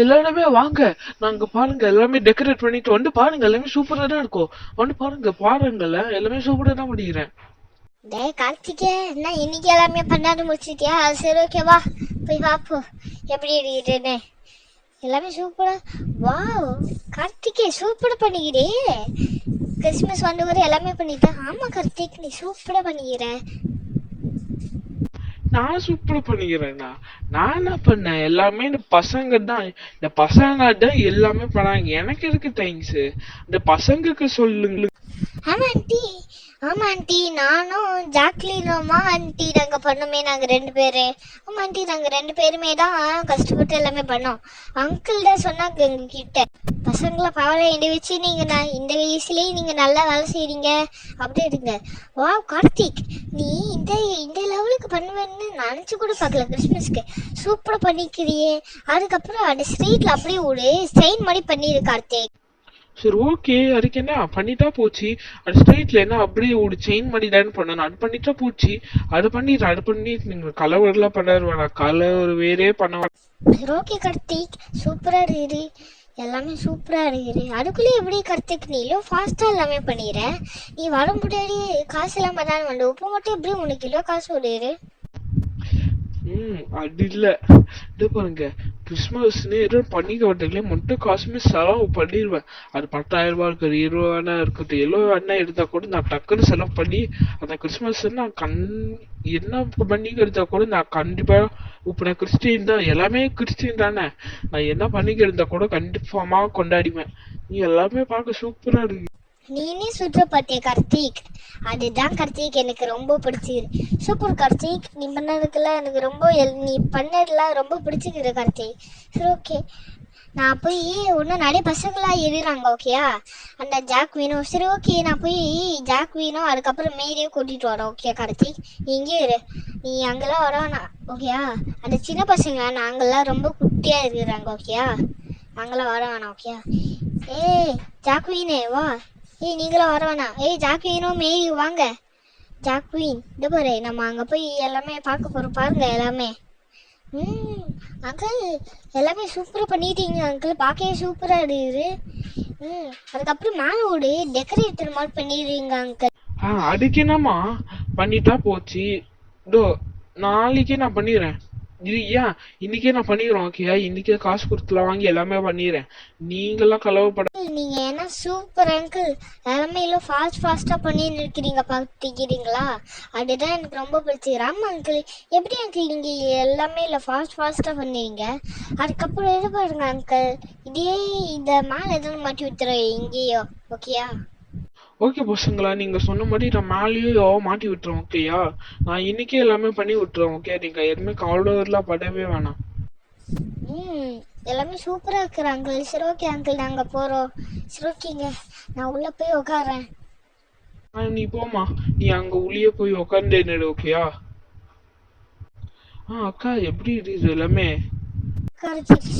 எல்லாருமே வாங்க. நாங்க பாருங்க எல்லாமே டெக்கரேட் பண்ணிட்டு வந்து பாருங்க, எல்லாமே சூப்பரா தான் இருக்கும். வந்து பாருங்க பாருங்கல்ல, எல்லாமே சூப்பரா தான் பண்ணிக்கிறேன். டேய் கார்த்திகே, என்ன இன்னைக்கு எல்லாமே பண்ணாது முடிச்சிட்டியா? சரி ஓகேவா, போய் பாப்போம் எப்படி இருக்குதுன்னு. எல்லாமே சூப்பரா. வாவ் கார்த்திகே, சூப்பரா பண்ணிக்கிறே. கிறிஸ்மஸ் வந்து வரை எல்லாமே பண்ணிட்டேன். ஆமா கார்த்திக், நீ சூப்பரா பண்ணிக்கிற. நான் சூப்பரா பண்ணிக்கிறேன்னா, நான் என்ன பண்ணேன், எல்லாமே இந்த பசங்க தான். இந்த பசங்க தான் எல்லாமே பண்ணாங்க. எனக்கு எதுக்கு தேங்க்ஸ்? இந்த பசங்களுக்கு சொல்லுங்க. ஆமா ஆண்டி, ஆமா ஆண்டி, நானும் ஜாக்லினுமா ஆண்டி நாங்க பண்ணோமே, நாங்க 2 பேரு. ஆமா ஆண்டி, நாங்க 2 பேருமே தான் கஷ்டப்பட்டு எல்லாமே பண்ணோம். அங்கிள் தான் சொன்னாங்க எங்ககிட்ட, பசங்களை பாவலை எண்டி வச்சு நீங்க இந்த வயசுலயே நீங்க நல்லா வேலை செய்றீங்க அப்படி இருங்க. வா கார்த்திக், நீ இந்த இந்த லெவலுக்கு பண்ணுவேன்னு நினைச்சு கூட பார்க்கல. கிறிஸ்மஸ்க்கு சூப்பரா பண்ணிக்கிறியே. அதுக்கப்புறம் அந்த ஸ்ட்ரீட்ல அப்படியே ஒரு ஸ்ட்ரெயின் மாதிரி பண்ணிரு கார்த்திக். சரி ஓகே, அதுக்கு என்ன பண்ணிட்டா போச்சு. அது ஸ்ட்ரைட்ல என்ன அப்படியே ஒரு செயின் மாதிரி தான் பண்ணணும். அது பண்ணிட்டா போச்சு. அது பண்ணி நீங்க கலர் எல்லாம் பண்ண வேணாம். கலர் வேறே பண்ண வேணாம். சரி ஓகே கார்த்திக், சூப்பரா இருக்குது, எல்லாமே சூப்பரா இருக்குது. அதுக்குள்ளே எப்படி கார்த்திக், நீ இவ்வளோ ஃபாஸ்டா எல்லாமே பண்ணிடுற? நீ வர முன்னாடி காசு எல்லாம் பண்ணாலும் வந்து உப்பு மட்டும் எப்படி உனக்கு இவ்வளோ காசு விடுது? அது இல்ல. இது பாருங்க, கிறிஸ்மஸ்ன்னு ஏதோ பண்டிகை வட்டங்களே மட்டும் காசுமே செலவு பண்ணிடுவேன். அது 10,000 இருக்கட்டும், 20,000 இருக்கட்டும், 70,000 எடுத்தா கூட நான் டக்குன்னு செலவு பண்ணி அந்த கிறிஸ்மஸ் நான் என்ன பண்டிகை எடுத்தா கூட நான் கண்டிப்பா, இப்ப நான் கிறிஸ்டின் தான், எல்லாமே கிறிஸ்டின் தானே, நான் என்ன பண்டிகை எடுத்தா கூட கண்டிப்பா கொண்டாடிவேன். நீ எல்லாமே பார்க்க சூப்பரா இருக்கு. நீனே சுற்ற பார்த்திய கார்த்திக், அதுதான் கார்த்திக் எனக்கு ரொம்ப பிடிச்சிருக்கு. சூப்பர் கார்த்திக், நீ பண்ணதுக்கெல்லாம் எனக்கு ரொம்ப நீ பண்ணதெல்லாம் ரொம்ப பிடிச்சிருக்கு கார்த்திக். சரி ஓகே, நான் போய் இன்னும் நிறைய பசங்களா எழுதுறாங்க ஓகேயா, அந்த ஜாக் வீணும். சரி ஓகே, நான் போய் ஜாக் வீணும் அதுக்கப்புறம் மேரியும் கூட்டிட்டு வரேன். ஓகே கார்த்திக், நீ இங்கே இரு, நீ அங்கெல்லாம் வரோண்ணா ஓகேயா. அந்த சின்ன பசங்க நாங்கெல்லாம் ரொம்ப குட்டியா இருக்கிறாங்க ஓகேயா, நாங்களாம் வர வேணாம் ஓகேயா. ஏய் ஜாக்வீனே வா. ஏய் நீங்களும் வர வேணாம். ஏய் ஜாக்வீனும் மேரி வாங்க. ஜாக்வீன் இந்த பாரு, நம்ம அங்கே போய் எல்லாமே பார்க்க போகிறோம் பாருங்க எல்லாமே. அங்கிள், எல்லாமே சூப்பராக பண்ணிட்டீங்க அங்கிள், பார்க்கவே சூப்பராக இருக்குது. அதுக்கப்புறம் மேலே ஒரு டெக்கரேட்டர் மாதிரி பண்ணிடுறீங்க அங்கிள். அதுக்கு என்னம்மா, பண்ணிட்டா போச்சு. இதோ நாளைக்கே நான் பண்ணிடுறேன். இது ஏன் இன்னைக்கே நான் பண்ணிடுறேன் ஓகேயா. இன்னைக்கே காசு கொடுத்துலாம் வாங்கி எல்லாமே பண்ணிடுறேன். நீங்கெல்லாம் கலவப்பட. நீங்க என்ன சூப்பர் அங்கிள், எல்லாமே எல்லாம் ஃபாஸ்டா பண்ணிட்டு இருக்கிறீங்க பார்த்துக்கிறீங்களா, அதுதான் எனக்கு ரொம்ப பிடிச்சிருக்கு. ஆமா அங்கிள், எப்படி அங்கிள் நீங்க எல்லாமே இல்லை ஃபாஸ்டா பண்ணுவீங்க? அதுக்கப்புறம் எது பாருங்க அங்கிள், இதே இந்த மேலே எதுவும் மாட்டி விட்டுறேன் இங்கேயோ ஓகேயா. ஓகே பசங்களா, நீங்க சொன்ன மாதிரி நான் மேலேயும் மாட்டி விட்டுறேன் ஓகேயா. நான் இன்னைக்கே எல்லாமே பண்ணி விட்டுறேன் ஓகே. நீங்க எதுவுமே கவலைலாம் படவே வேணாம். எல்லாமே சூப்பரா இருக்கிற அங்கிள். சரி ஓகே அங்கிள், நாங்க போறோம். சரி ஓகேங்க, நான் உள்ள போய் உட்காறேன். நீ போமா, நீ அங்க உள்ளே போய் உட்காந்து ஓகேயா. அக்கா எப்படி இருக்குது எல்லாமே?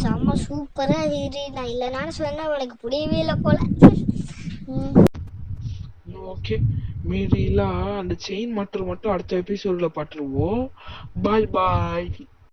செம்ம சூப்பரா இருக்குது. நான் இல்லைனாலும் சொன்னா உனக்கு புரியவே இல்லை போல. ஓகே, மீதிலாம் அந்த செயின் மட்டும் அடுத்த எபிசோட்ல பாத்துருவோம். பாய் பாய்.